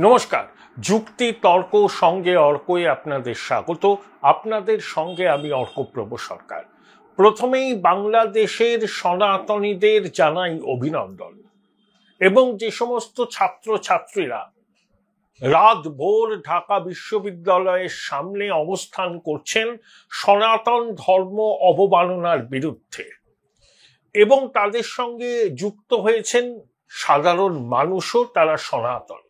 নমস্কার। যুক্তি তর্ক সঙ্গে অর্কই আপনাদের স্বাগত। আপনাদের সঙ্গে আমি অর্কপ্রভ সরকার। প্রথমেই বাংলাদেশের সনাতনীদের জানাই অভিনন্দন, এবং যে সমস্ত ছাত্রছাত্রীরা রাত ভোর ঢাকা বিশ্ববিদ্যালয়ের সামনে অবস্থান করছেন সনাতন ধর্ম অবমাননার বিরুদ্ধে, এবং তাদের সঙ্গে যুক্ত হয়েছেন সাধারণ মানুষও, তারা সনাতন।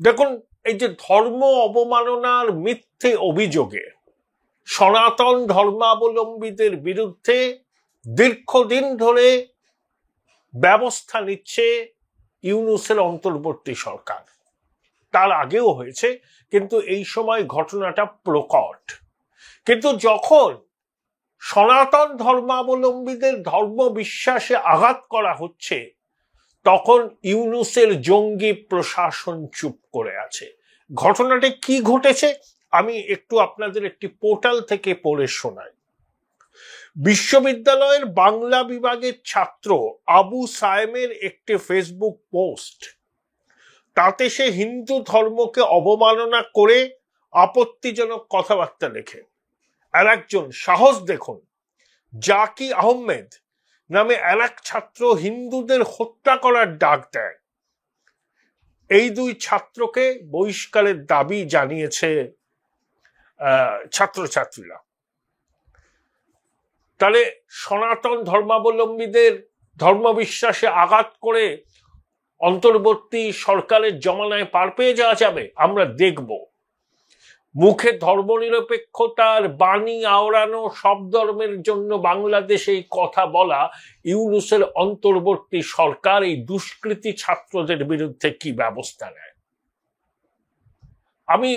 দেখুন, এই যে ধর্ম অবমাননার মিথ্যে অভিযোগে সনাতন ধর্মাবলম্বীদের বিরুদ্ধে দীর্ঘদিন ধরে ব্যবস্থা নিচ্ছে ইউনূসের অন্তর্বর্তী সরকার, তার আগেও হয়েছে, কিন্তু এই সময় ঘটনাটা প্রকট। কিন্তু যখন সনাতন ধর্মাবলম্বীদের ধর্ম বিশ্বাসে আঘাত করা হচ্ছে, তখন ইউনূসের জঙ্গি প্রশাসন চুপ করে আছে। ঘটনাটা কি ঘটেছে আমি একটু আপনাদের একটি পোর্টাল থেকে পড়ে শোনাই। বিশ্ববিদ্যালয়ের বাংলা বিভাগের ছাত্র আবু সায়েমের একটি ফেসবুক পোস্ট, তাতে সে হিন্দু ধর্মকে অবমাননা করে আপত্তিজনক কথাবার্তা লেখে। আর একজন, সাহস দেখুন, জাকি আহমেদ নামে আর এক ছাত্র হিন্দুদের হত্যা করার ডাক দেয়। এই দুই ছাত্রকে বহিষ্কারের দাবি জানিয়েছে ছাত্রছাত্রীরা। তাহলে সনাতন ধর্মাবলম্বীদের ধর্মবিশ্বাসে আঘাত করে অন্তর্বর্তী সরকারের জমানায় পার পেয়ে যাওয়া যাবে? আমরা দেখব। মুখে ধর্মনিরপেক্ষতার বাণী আওড়ানো, সব ধর্মের জন্য বাংলাদেশে এই কথা বলা ইউনূসের অন্তর্বর্তী সরকার এই দুষ্কৃতী ছাত্রদের বিরুদ্ধে কি ব্যবস্থা নেয়। আমি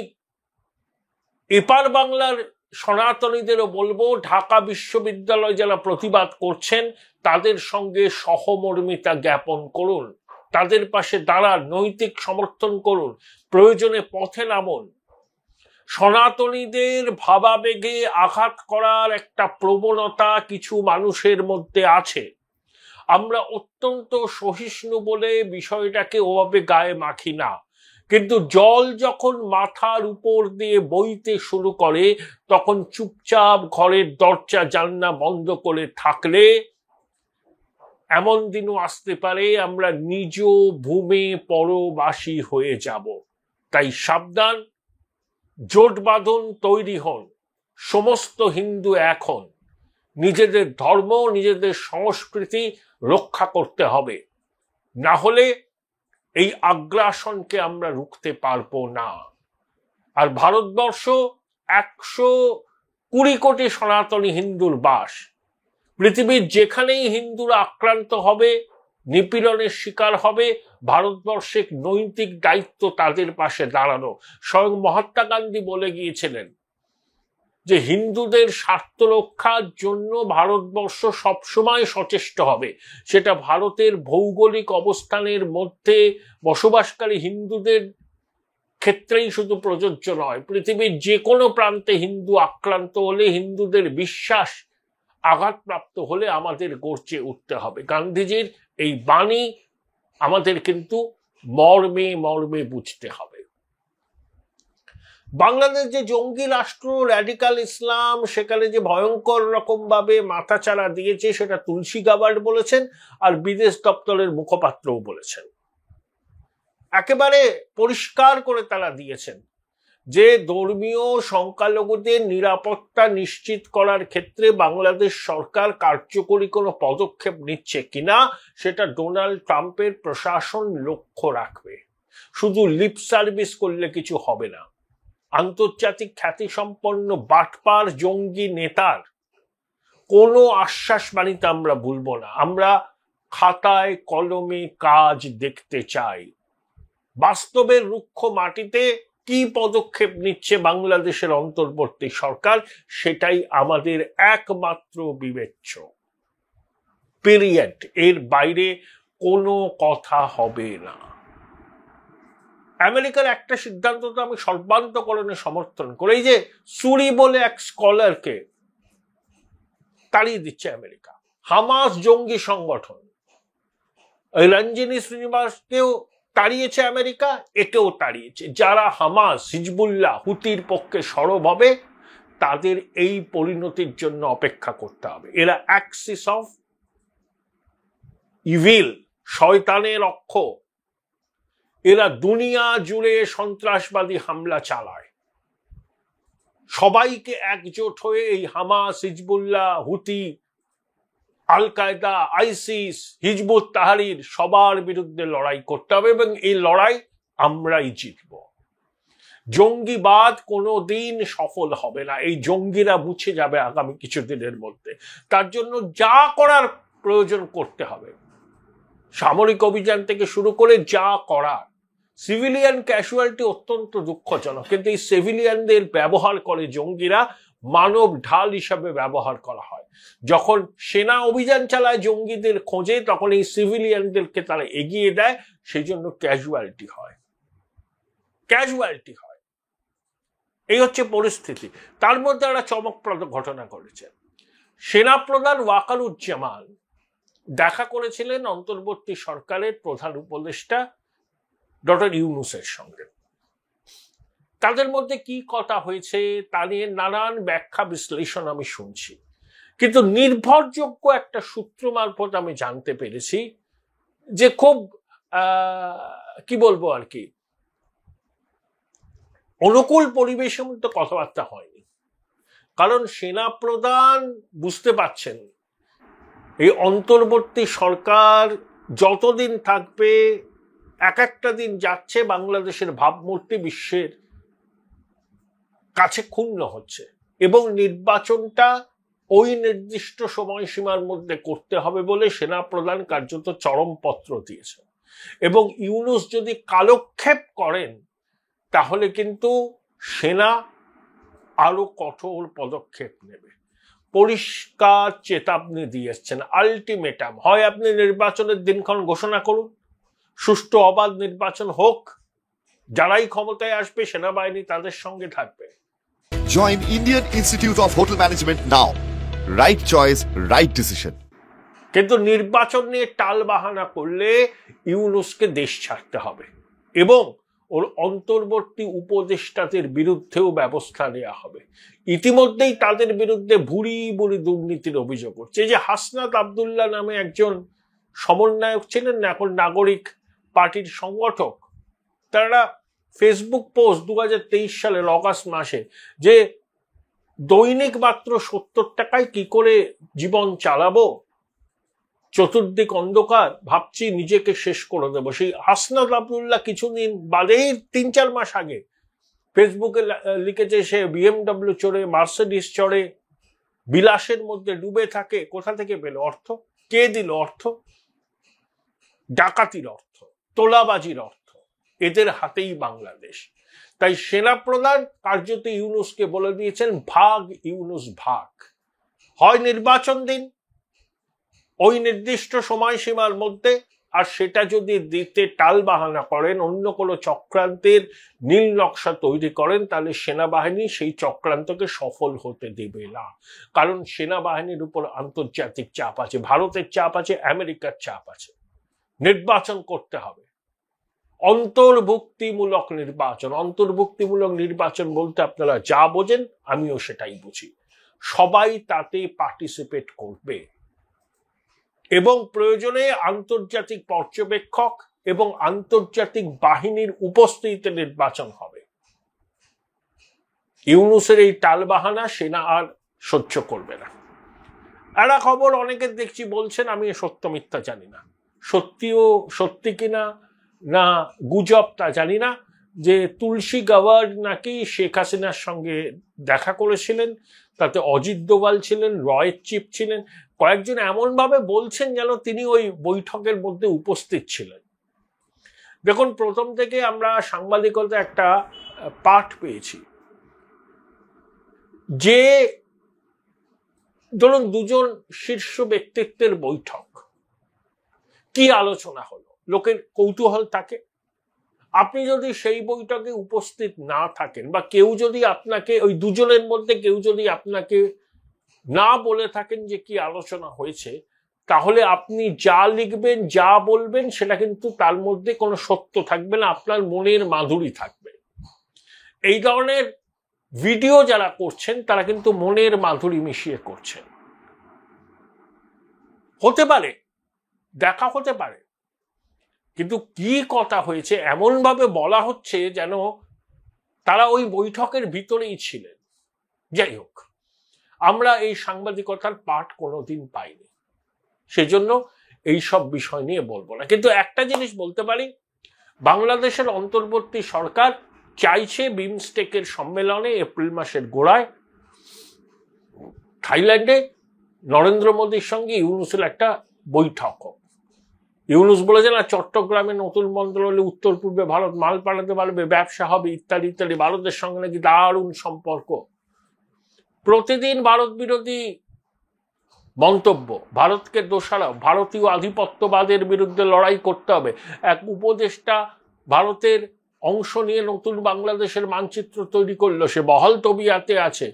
এপার বাংলার সনাতনীদেরও বলবো, ঢাকা বিশ্ববিদ্যালয় যারা প্রতিবাদ করছেন তাদের সঙ্গে সহমর্মিতা জ্ঞাপন করুন, তাদের পাশে দাঁড়ান, নৈতিক সমর্থন করুন, প্রয়োজনে পথে নামুন। সনাতনীদের ভাবাবেগে আঘাত করার একটা প্রবণতা কিছু মানুষের মধ্যে আছে। আমরা অত্যন্ত সহিষ্ণু বলে বিষয়টাকে ওভাবে গায়ে মাখি না, কিন্তু জল যখন মাথার উপর দিয়ে বইতে শুরু করে, তখন চুপচাপ ঘরের দরজা জানলা বন্ধ করে থাকলে এমন দিনও আসতে পারে আমরা নিজ ভূমে পরবাসী হয়ে যাব। তাই সাবধান, জোট বাঁধন, তৈরি হন। সমস্ত হিন্দু এখন নিজেদের ধর্ম, নিজেদের সংস্কৃতি রক্ষা করতে হবে, না হলে এই আগ্রাসনকে আমরা রুখতে পারবো না। আর ভারতবর্ষ 120 কোটি সনাতনী হিন্দুর বাস। পৃথিবীর যেখানেই হিন্দুরা আক্রান্ত হবে, নিপীড়নের শিকার হবে, ভারতবর্ষের নৈতিক দায়িত্ব তাদের পাশে দাঁড়ানো। স্বয়ং মহাত্মা গান্ধী বলে গিয়েছিলেন যে হিন্দুদের স্বার্থ রক্ষার জন্য ভারতবর্ষ সবসময় সচেষ্ট হবে। সেটা ভারতের ভৌগোলিক অবস্থানের মধ্যে বসবাসকারী হিন্দুদের ক্ষেত্রেই শুধু প্রযোজ্য নয়, পৃথিবীর যে কোনো প্রান্তে হিন্দু আক্রান্ত হলে, হিন্দুদের বিশ্বাস আঘাতপ্রাপ্ত হলে আমাদের গর্জে উঠতে হবে। গান্ধীজির এই বাণী আমাদের কিন্তু মর্মে মর্মে বুঝতে হবে। বাংলাদেশ যে জঙ্গি রাষ্ট্র, র্যাডিকাল ইসলাম, সেখানে যে ভয়ঙ্কর রকম ভাবে মাথাচাড়া দিয়েছে, সেটা তুলসী গাবার্ড বলেছেন, আর বিদেশ দপ্তরের মুখপাত্রও বলেছেন। একেবারে পরিষ্কার করে তারা দিয়েছেন যে ধর্মীয় সংখ্যালঘুদের নিরাপত্তা নিশ্চিত করার ক্ষেত্রে বাংলাদেশ সরকার কার্যকরী কোনো পদক্ষেপ নিচ্ছে কিনা সেটা ডোনাল্ড ট্রাম্পের প্রশাসন লক্ষ্য রাখবে। শুধু লিপ সার্ভিস করলে কিছু হবে না। আন্তর্জাতিক খ্যাতিসম্পন্ন বাটপার জঙ্গি নেতার কোনো আশ্বাসবাণীতে আমরা ভুলব না। আমরা খাতায় কলমে কাজ দেখতে চাই। বাস্তবের রুক্ষ মাটিতে কি পদক্ষেপ নিচ্ছে বাংলাদেশের অন্তর্বর্তী সরকার, সেটাই আমাদের একমাত্র বিবেচ্য। পিরিয়ড। এর বাইরে কোনো কথা হবে না। আমেরিকার একটা সিদ্ধান্ত তো আমি সর্বান্তকরণে সমর্থন করি, এই যে সুরি বলে এক স্কলারকে তাড়িয়ে দিচ্ছে আমেরিকা। হামাস জঙ্গি সংগঠন, রঞ্জিনী শ্রীনিবাসকেও তাড়িয়েছে আমেরিকা, একেও তাড়িয়েছে। যারা হামাস, হিজবুল্লাহ, হুতির পক্ষে সরব হবে তাদের এই পরিণতির জন্য অপেক্ষা করতে হবে। এরা অ্যাক্সিস অফ ইভিল, শয়তানের অক্ষ। এরা দুনিয়া জুড়ে সন্ত্রাসবাদী হামলা চালায়। সবাইকে একজোট হয়ে এই হামাস, হিজবুল্লাহ, হুতি, আল কায়দা, আইসিস, হিজবুত তাহরির সবার বিরুদ্ধে লড়াই করতে হবে এবং এই লড়াই আমরাই জিতব। জঙ্গিবাদ কোনোদিন সফল হবে না। এই জঙ্গিরা মুছে যাবে আগামী কিছুদিনের মধ্যে। তার জন্য যা করার প্রয়োজন করতে হবে, সামরিক অভিযান থেকে শুরু করে যা করার। সিভিলিয়ান ক্যাজুয়ালিটি অত্যন্ত দুঃখজনক, কিন্তু এই সিভিলিয়ানদের ব্যবহার করে জঙ্গিরা, মানব ঢাল হিসাবে ব্যবহার করা হয়। যখন সেনা অভিযান চালায় জঙ্গিদের খোঁজে, তখন এই সিভিলিয়ানদেরকে তারা এগিয়ে দেয়, সেই জন্য ক্যাজুয়ালিটি হয়। এই হচ্ছে পরিস্থিতি। তার মধ্যে একটা চমকপ্রদ ঘটনা ঘটেছে। সেনাপ্রধান ওয়াকারুজ্জামান দেখা করেছিলেন অন্তর্বর্তী সরকারের প্রধান উপদেষ্টা ডক্টর ইউনূসের সঙ্গে। তাদের মধ্যে কি কথা হয়েছে তা নিয়ে নানান ব্যাখ্যা বিশ্লেষণ আমি শুনছি, কিন্তু নির্ভরযোগ্য একটা সূত্র মারফত আমি জানতে পেরেছি যে খুব কি বলবো আর কি, অনুকূল পরিবেশের মধ্যে কথাবার্তা হয়নি। কারণ সেনাপ্রধান বুঝতে পারছেন এই অন্তর্বর্তী সরকার যতদিন থাকবে, এক একটা দিন যাচ্ছে বাংলাদেশের ভাবমূর্তি বিশ্বের কাছে ক্ষুণ্ণ হচ্ছে, এবং নির্বাচনটা ওই নির্দিষ্ট সময়সীমার মধ্যে করতে হবে বলে সেনাপ্রধান কার্যত চরমপত্র দিয়েছে। এবং ইউনূস যদি কালক্ষেপ করেন তাহলে কিন্তু সেনা আরো কঠোর পদক্ষেপ নেবে। পরিষ্কার চেতাবনী দিয়েছেন, আলটিমেটাম। হয় আপনি নির্বাচনের দিনক্ষণ ঘোষণা করুন, সুষ্ঠু অবাধ নির্বাচন হোক, যারাই ক্ষমতায় আসবে সেনাবাহিনী তাদের সঙ্গে থাকবে। Join Indian Institute of Hotel Management now. Right choice, right decision. কিন্তু নির্বাচন নিয়ে টাল বাহানা করলে ইউনূসকে দেশ ছাড়তে হবে এবং ওর অন্তর্বর্তী উপদেষ্টাদের বিরুদ্ধেও ব্যবস্থা নেওয়া হবে। ইতিমধ্যেই তাদের বিরুদ্ধে ভুরি ভুরি দুর্নীতির অভিযোগ হচ্ছে। যে হাসনাত আব্দুল্লাহ নামে একজন সমন্বয়ক ছিলেন, এখন নাগরিক পার্টির সংগঠক, তারা ফেসবুক পোস্ট 2023 সালের অগাস্ট মাসে যে দৈনিক মাত্র 70 টাকায় কি করে জীবন চালাবো, চতুর্দিক অন্ধকার, ভাবছি নিজেকে শেষ করে দেবো, সেই হাসনাত আব্দুল্লাহ কিছুদিন বাদেই 3-4 মাস আগে ফেসবুকে লিখেছে সে BMW চড়ে, মার্সিডিস চড়ে, বিলাসের মধ্যে ডুবে থাকে। কোথা থেকে পেল অর্থ? কে দিল অর্থ? ডাকাতির অর্থ, তোলাবাজির অর্থ, এদের হাতেই বাংলাদেশ। তাই সেনাপ্রধান কার্যত ইউনূসকে বলে দিয়েছেন, ভাগ ইউনূস ভাগ। হয় নির্বাচন দিন ওই নির্দিষ্ট সময়সীমার মধ্যে, আর সেটা যদি দিতে টাল বাহানা করেন, অন্য কোনো চক্রান্তের নীল নকশা তৈরি করেন, তাহলে সেনাবাহিনী সেই চক্রান্তকে সফল হতে দেবে না। কারণ সেনাবাহিনীর উপর আন্তর্জাতিক চাপ আছে, ভারতের চাপ আছে, আমেরিকার চাপ আছে। নির্বাচন করতে হবে, অন্তর্ভুক্তিমূলক নির্বাচন। অন্তর্ভুক্তিমূলক নির্বাচন বলতে আপনারা যা বোঝেন আমিও সেটাই বুঝি। সবাই তাতে পার্টিসিপেট করবে এবং প্রয়োজনে আন্তর্জাতিক পর্যবেক্ষক এবং আন্তর্জাতিক বাহিনীর উপস্থিতিতে নির্বাচন হবে। ইউনূসের এই টালবাহানা সেনা আর সহ্য করবে না। একটা খবর অনেকে দেখছি বলছেন, আমি সত্য মিথ্যা জানি না, সত্যি কিনা না গুজব তা জানি না, যে তুলসী গাওয়ার নাকি শেখ হাসিনার সঙ্গে দেখা করেছিলেন। তাতে অজিত দোভাল ছিলেন, রয়ের চিফ ছিলেন, কয়েকজন এমন ভাবে বলছেন যেন তিনি ওই বৈঠকের মধ্যে উপস্থিত ছিলেন। দেখুন, প্রথম থেকে আমরা সাংবাদিকতা একটা পাঠ পেয়েছি যে ধরুন দুজন শীর্ষ ব্যক্তিত্বের বৈঠক, কি আলোচনা হলো, লোকের কৌতূহল থাকে। আপনি যদি সেই বৈঠকে উপস্থিত না থাকেন বা কেউ যদি আপনাকে, ওই দুজনের মধ্যে কেউ যদি আপনাকে না বলে থাকেন যে কি আলোচনা হয়েছে, তাহলে আপনি যা লিখবেন, যা বলবেন, সেটা কিন্তু তার মধ্যে কোনো সত্য থাকবে না, আপনার মনের মাধুরী থাকবে। এই ধরনের ভিডিও যারা করছেন তারা কিন্তু মনের মাধুরী মিশিয়ে করছেন। হতে পারে, দেখা হতে পারে, কিন্তু কি কথা হয়েছে এমন ভাবে বলা হচ্ছে যেন তারা ওই বৈঠকের ভিতরেই ছিলেন। যাই হোক, আমরা এই সাংবাদিকতার পাঠ কোনোদিন পাইনি, সেজন্য এই সব বিষয় নিয়ে বলবো না। কিন্তু একটা জিনিস বলতে পারি, বাংলাদেশের অন্তর্বর্তী সরকার চাইছে বিমস্টেকের সম্মেলনে এপ্রিল মাসের গোড়ায় থাইল্যান্ডে নরেন্দ্র মোদীর সঙ্গে ইউনুসের একটা বৈঠক হোক। ইউনুস বলেছে না, চট্টগ্রামে নতুন বন্দর হলে উত্তর পূর্বে ভারত মাল পাঠাতে পারবে, ব্যবসা হবে, ইত্যাদি ইত্যাদি। ভারতের সঙ্গে নাকি দারুণ সম্পর্ক। প্রতিদিন ভারত বিরোধী মন্তব্য, ভারতকে দোষারোপ, ভারতীয় আধিপত্যবাদের বিরুদ্ধে লড়াই করতে হবে। এক উপদেষ্টা ভারতের অংশ নিয়ে নতুন বাংলাদেশের মানচিত্র তৈরি করলো, সে বহাল তবিয়াতে আছে।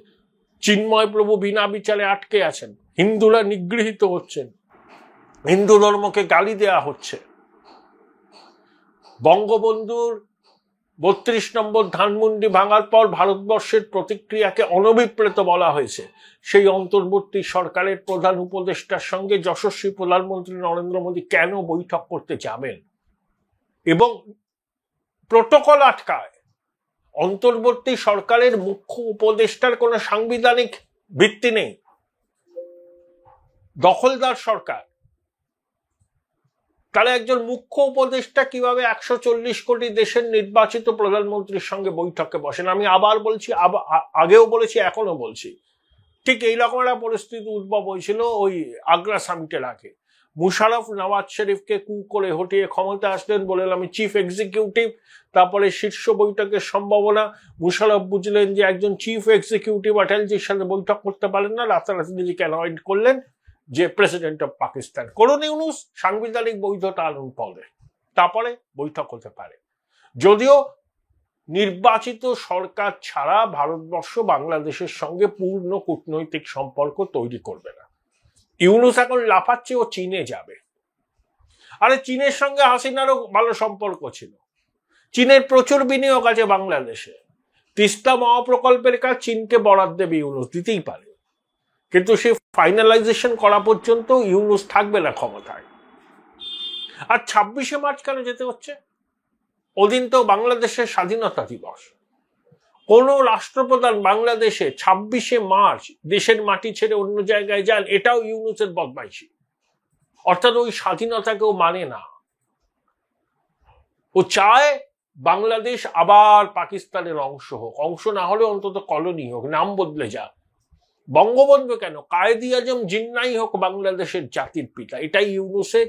চিন্ময় প্রভু বিনা বিচারে আটকে আছেন, হিন্দুরা নিগৃহীত হচ্ছেন, হিন্দু ধর্মকে গালি দেয়া হচ্ছে। বঙ্গবন্ধুর ৩২ নম্বর ধানমন্ডি ভাঙার পর ভারতবর্ষের প্রতিক্রিয়াকে অনভিপ্রেত বলা হয়েছে। সেই অন্তর্বর্তী সরকারের প্রধান উপদেষ্টার সঙ্গে যশস্বী প্রধানমন্ত্রী নরেন্দ্র মোদী কেন বৈঠক করতে যাবেন? এবং প্রোটোকল আটকায়। অন্তর্বর্তী সরকারের মুখ্য উপদেষ্টার কোনো সাংবিধানিক ভিত্তি নেই, দখলদার সরকার। তাহলে একজন মুখ্য উপদেষ্টা কিভাবে ১৪০ কোটি দেশের নির্বাচিত প্রধানমন্ত্রীর সঙ্গে বৈঠকে বসেন? আমি আবার বলছি, আগেও বলেছি, এখনো বলছি, ঠিক এইরকম একটা পরিস্থিতি উদ্ভব হয়েছিল ওই আগ্রা সামিটের আগে। মুশারফ নওয়াজ শরীফকে কু করে হটিয়ে ক্ষমতা আসলেন, বললেন আমি চিফ এক্সিকিউটিভ। তারপরে শীর্ষ বৈঠকের সম্ভাবনা, মুশারফ বুঝলেন যে একজন চিফ এক্সিকিউটিভ অটলজির সাথে বৈঠক করতে পারেন না, রাতারাতি নিজেকে অ্যানয়েড করলেন যে প্রেসিডেন্ট অফ পাকিস্তান। করুন ইউনুস, সাংবিধানিক বৈধতা আনুন পদে, তারপরে বৈঠক হতে পারে। যদিও নির্বাচিত সরকার ছাড়া ভারতবর্ষ বাংলাদেশের সঙ্গে পূর্ণ কূটনৈতিক সম্পর্ক তৈরি করবে না। ইউনুস এখন লাফাচ্ছে ও চীনে যাবে। আরে চীনের সঙ্গে হাসিনারও ভালো সম্পর্ক ছিল, চীনের প্রচুর বিনিয়োগ আছে বাংলাদেশে। তিস্তা মহাপ্রকল্পের কাজ চীনকে বরাদ্দ দেবে ইউনুস, দিতেই পারে, কিন্তু সে ফাইনালাইজেশন করা পর্যন্ত ইউনুস থাকবে না ক্ষমতায়। আর ২৬শে মার্চ কেন যেতে হচ্ছে? ওদিন তো বাংলাদেশের স্বাধীনতা দিবস। কোন রাষ্ট্রপ্রধান বাংলাদেশে ২৬শে মার্চ দেশের মাটি ছেড়ে অন্য জায়গায় যান, এটাও ইউনুসের বদমাইশি। অর্থাৎ ওই স্বাধীনতাকেও মানে না। ও চায় বাংলাদেশ আবার পাকিস্তানের অংশ হোক, অংশ না হলে অন্তত কলোনি হোক, নাম বদলে যাক। বঙ্গবন্ধু কেন, কায়েদি আজম জিন্নাই হোক বাংলাদেশের জাতির পিতা, এটাই ইউনুসের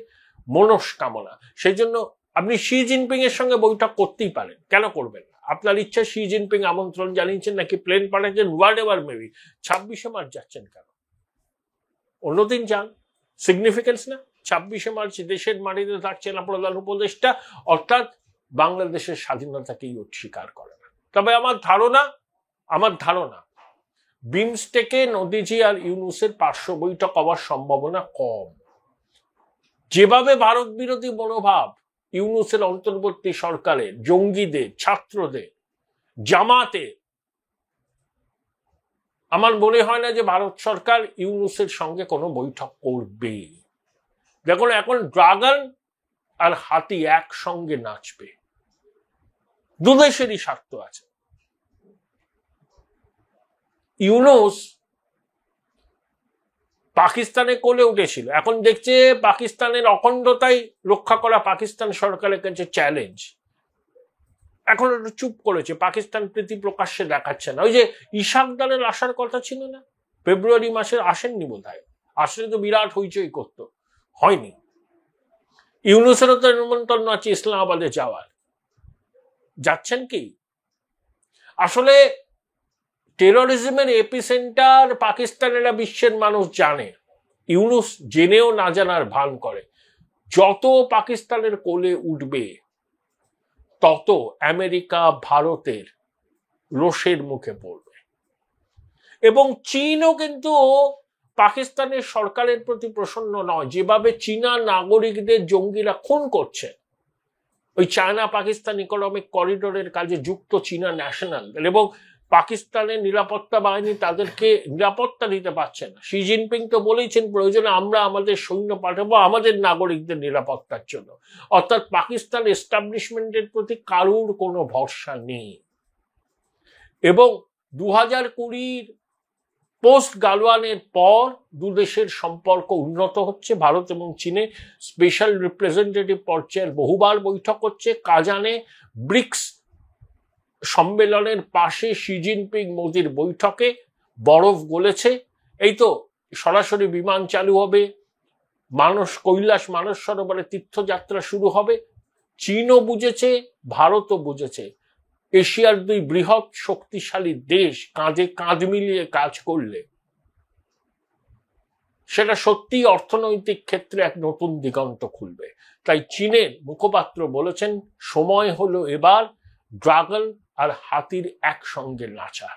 মনস্কামনা। সেই জন্য আপনি শি জিনপিং এর সঙ্গে বৈঠক করতেই পারেন, কেন করবেন না? আপনার ইচ্ছা, শি জিনপিং আমন্ত্রণ জানিয়েছেন নাকি প্লেন পাঠাচ্ছেন, হোয়াট এভার মেবি, ২৬শে মার্চ যাচ্ছেন কেন? অন্যদিন যান, সিগনিফিকেন্স না? ২৬শে মার্চ দেশের মাটিতে থাকছে না প্রধান উপদেষ্টা, অর্থাৎ বাংলাদেশের স্বাধীনতাকেই অস্বীকার করে না। তবে আমার ধারণা বিমস্টেকে নদীজি আর ইউনুসের পার্শ্ব বৈঠক হওয়ার সম্ভাবনা কম। যেভাবে ভারত বিরোধী মনোভাব ইউনুসের অন্তর্বর্তী সরকারের, জঙ্গিদের, ছাত্রদের, জামাতে, আমার মনে হয় না যে ভারত সরকার ইউনুসের সঙ্গে কোনো বৈঠক করবে। দেখুন, এখন ড্রাগন আর হাতি একসঙ্গে নাচবে, দুদেশেরই স্বার্থ আছে। ইউনুস পাকিস্তানে কোলে উঠেছিল, এখন দেখছে পাকিস্তানের অখণ্ডতাই রক্ষা করা পাকিস্তান সরকারের কাছে চ্যালেঞ্জ। এখন একটু চুপ করেছে, পাকিস্তান প্রীতি প্রকাশ্যে দেখাচ্ছে না। ওই যে ইশাকদারের আসার কথা ছিল না, ফেব্রুয়ারি মাসে আসেননি বোধ হয়, আসলে তো বিরাট হইচই করতো, হয়নি। ইউনুসেরও তো নিমন্ত্রণ আছে ইসলামাবাদে যাওয়ার, যাচ্ছেন কি? আসলে টেরোরিজমের এপিসেন্টার পাকিস্তানেরা বিশ্বের মানুষ জানে, ইউনুস জেনেও না জানার ভান করে। যত পাকিস্তানের কোলে উঠবে তত আমেরিকা ভারতের রোষের মুখে পড়বে। এবং চীনও কিন্তু পাকিস্তানের সরকারের প্রতি প্রসন্ন নয়। যেভাবে চীনা নাগরিকদের জঙ্গিরা খুন করছে, ওই চায়না পাকিস্তান ইকোনমিক করিডোরের কাজে যুক্ত চীনা ন্যাশনাল, এবং পাকিস্তানের নিরাপত্তা বাহিনী তাদেরকে নিরাপত্তা দিতে পারছে না। শি জিনপিং তো বলেছেন প্রয়োজনে আমরা আমাদের সৈন্য পাঠাবো আমাদের নাগরিকদের নিরাপত্তার জন্য। অর্থাৎ পাকিস্তান এস্টাবলিশমেন্টের প্রতি কারুর কোনো ভরসা নেই। এবং 2020 পোস্ট গালওয়ানের পর দুদেশের সম্পর্ক উন্নত হচ্ছে। ভারত এবং চীনে স্পেশাল রিপ্রেজেন্টেটিভ পর্যায়ের বহুবার বৈঠক হচ্ছে। কাজানে ব্রিক্স সম্মেলনের পাশে শি জিনপিং মোদির বৈঠকে বরফ গলেছে। এই তো সরাসরি বিমান চালু হবে, কৈলাস মানস সরোবরে তীর্থযাত্রা শুরু হবে। চীনও বুঝেছে, ভারতও বুঝেছে, এশিয়ার দুই বৃহৎ শক্তিশালী দেশ কাঁধে কাঁধ মিলিয়ে কাজ করলে সেটা সত্যি অর্থনৈতিক ক্ষেত্রে এক নতুন দিগন্ত খুলবে। তাই চীনের মুখপাত্র বলেছেন, সময় হলো এবার ড্রাগন আর হাতির একসঙ্গে নাচা।